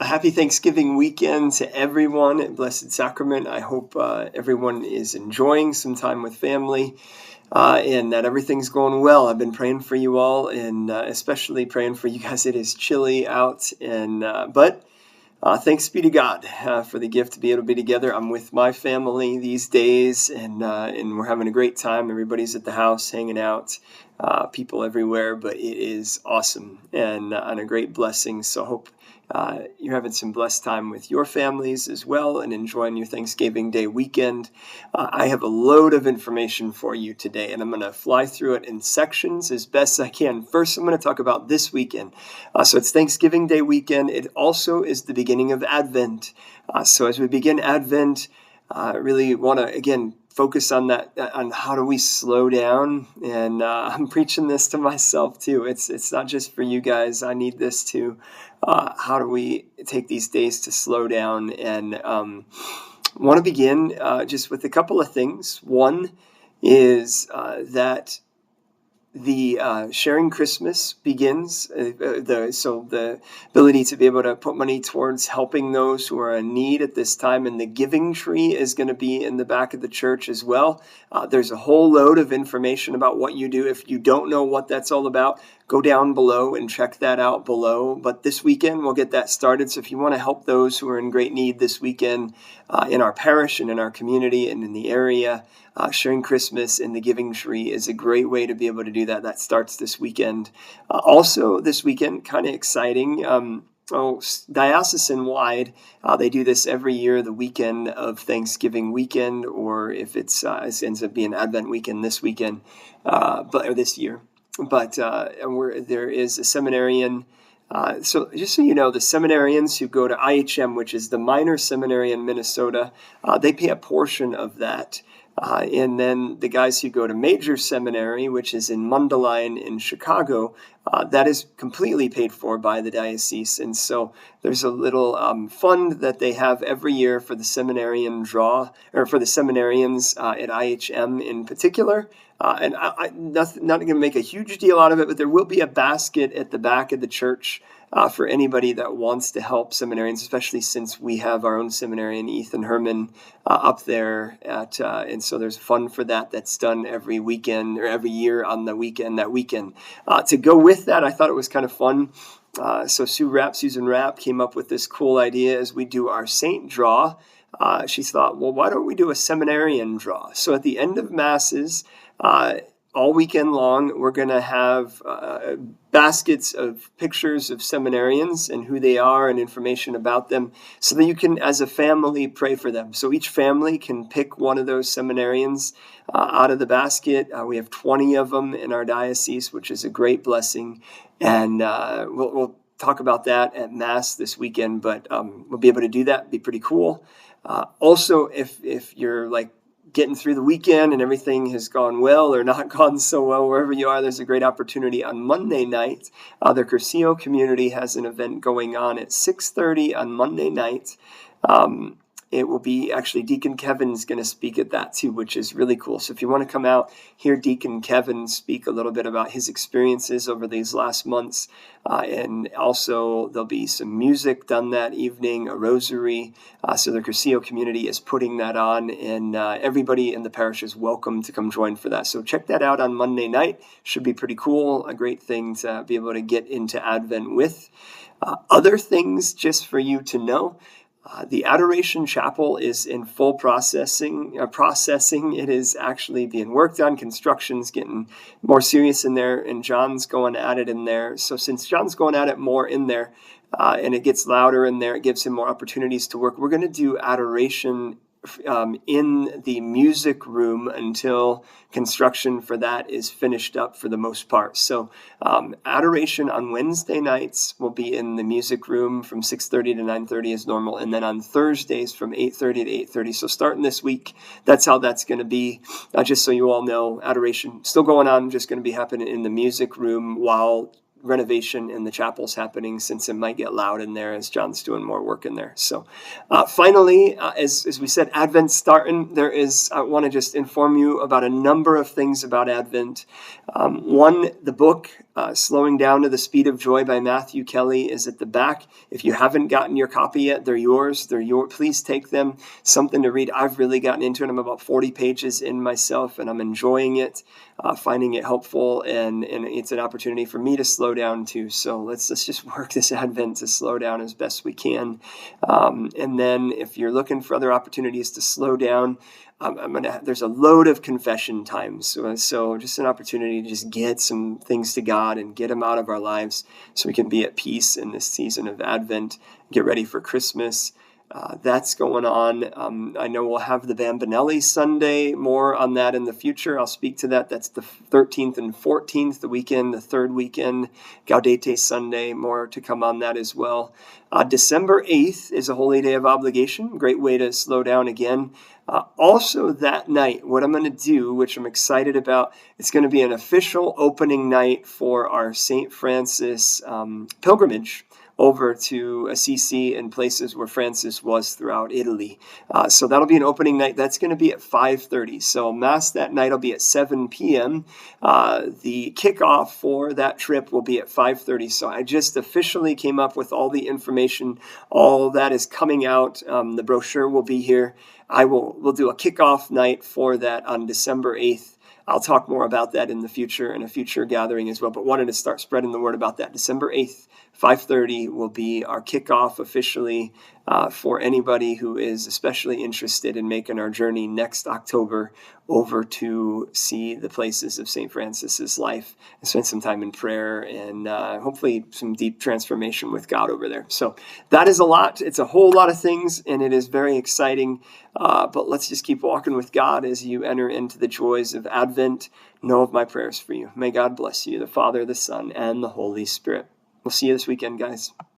A happy Thanksgiving weekend to everyone at Blessed Sacrament. I hope everyone is enjoying some time with family and that everything's going well. I've been praying for you all, and especially praying for you guys. It is chilly out, but thanks be to God for the gift to be able to be together. I'm with my family these days, and we're having a great time. Everybody's at the house hanging out, people everywhere, but it is awesome and a great blessing. So I hope you're having some blessed time with your families as well and enjoying your Thanksgiving Day weekend. I have a load of information for you today, and I'm going to fly through it in sections as best I can. First, I'm going to talk about this weekend. So it's Thanksgiving Day weekend. It also is the beginning of Advent. So as we begin Advent, I really want to, again, focus on that, on how do we slow down. And I'm preaching this to myself too. It's not just for you guys. I need this too. How do we take these days to slow down? And want to begin just with a couple of things. One is that the Sharing Christmas begins. So the ability to be able to put money towards helping those who are in need at this time. And the giving tree is going to be in the back of the church as well. There's a whole load of information about what you do. If you don't know what that's all about, go down below and check that out below. But this weekend, we'll get that started. So if you want to help those who are in great need this weekend in our parish and in our community and in the area, Sharing Christmas in the Giving Tree is a great way to be able to do that. That starts this weekend. Also this weekend, kind of exciting, diocesan-wide, they do this every year, the weekend of Thanksgiving weekend, or if it ends up being Advent weekend this weekend, or this year. But there is a seminarian. So just so you know, the seminarians who go to IHM, which is the minor seminary in Minnesota, they pay a portion of that. And then the guys who go to major seminary, which is in Mundelein in Chicago, that is completely paid for by the diocese. And so there's a little fund that they have every year for the seminarian draw, or for the seminarians at IHM in particular. And I'm not going to make a huge deal out of it, but there will be a basket at the back of the church for anybody that wants to help seminarians, especially since we have our own seminarian, Ethan Herman, up there. And so there's a fund for that that's done every weekend or every year on the weekend, that weekend. To go with that, I thought it was kind of fun. So Susan Rapp came up with this cool idea as we do our saint draw. She thought, well, why don't we do a seminarian draw? So at the end of Masses, all weekend long, we're going to have baskets of pictures of seminarians and who they are and information about them so that you can, as a family, pray for them. So each family can pick one of those seminarians out of the basket. We have 20 of them in our diocese, which is a great blessing. And we'll talk about that at Mass this weekend, but we'll be able to do that. It'd be pretty cool. Also, if you're like getting through the weekend and everything has gone well or not gone so well, wherever you are, there's a great opportunity on Monday night. The Cursillo community has an event going on at 6:30 on Monday night. It will be actually Deacon Kevin's going to speak at that too, which is really cool. So if you want to come out, hear Deacon Kevin speak a little bit about his experiences over these last months. And also there'll be some music done that evening, a rosary. So the Cursillo community is putting that on, and everybody in the parish is welcome to come join for that. So check that out on Monday night. Should be pretty cool. A great thing to be able to get into Advent with. Other things just for you to know. The Adoration Chapel is in full processing. It is actually being worked on. Construction's getting more serious in there, and John's going at it in there. So since John's going at it more in there, and it gets louder in there, it gives him more opportunities to work. We're going to do adoration in the music room until construction for that is finished up for the most part. So adoration on Wednesday nights will be in the music room from 6:30 to 9:30 as normal, and then on Thursdays from 8:30 to 8:30. So starting this week, that's how that's going to be. Just so you all know, adoration still going on, just going to be happening in the music room while renovation in the chapel's happening, since it might get loud in there as John's doing more work in there. So finally, as we said, Advent's starting. I want to just inform you about a number of things about Advent. One, the book Slowing Down to the Speed of Joy by Matthew Kelly is at the back. If you haven't gotten your copy yet, they're yours. Please take them. Something to read. I've really gotten into it. I'm about 40 pages in myself, and I'm enjoying it, finding it helpful, and it's an opportunity for me to slow down too. So let's just work this Advent to slow down as best we can. And then if you're looking for other opportunities to slow down, there's a load of confession times. So just an opportunity to just get some things to God and get them out of our lives so we can be at peace in this season of Advent, get ready for Christmas. That's going on. I know we'll have the Bambinelli Sunday, more on that in the future. I'll speak to that. That's the 13th and 14th, the weekend, the third weekend. Gaudete Sunday, more to come on that as well. December 8th is a holy day of obligation. Great way to slow down again. Also that night, what I'm going to do, which I'm excited about, it's going to be an official opening night for our St. Francis pilgrimage over to Assisi and places where Francis was throughout Italy. So that'll be an opening night. That's going to be at 5:30. So Mass that night will be at 7 p.m. The kickoff for that trip will be at 5:30. So I just officially came up with all the information. All that is coming out. The brochure will be here. We'll do a kickoff night for that on December 8th. I'll talk more about that in the future, in a future gathering as well, but wanted to start spreading the word about that. December 8th, 5:30 will be our kickoff officially for anybody who is especially interested in making our journey next October over to see the places of St. Francis's life and spend some time in prayer and hopefully some deep transformation with God over there. So that is a lot. It's a whole lot of things, and it is very exciting. But let's just keep walking with God as you enter into the joys of Advent. Know of my prayers for you. May God bless you, the Father, the Son, and the Holy Spirit. We'll see you this weekend, guys.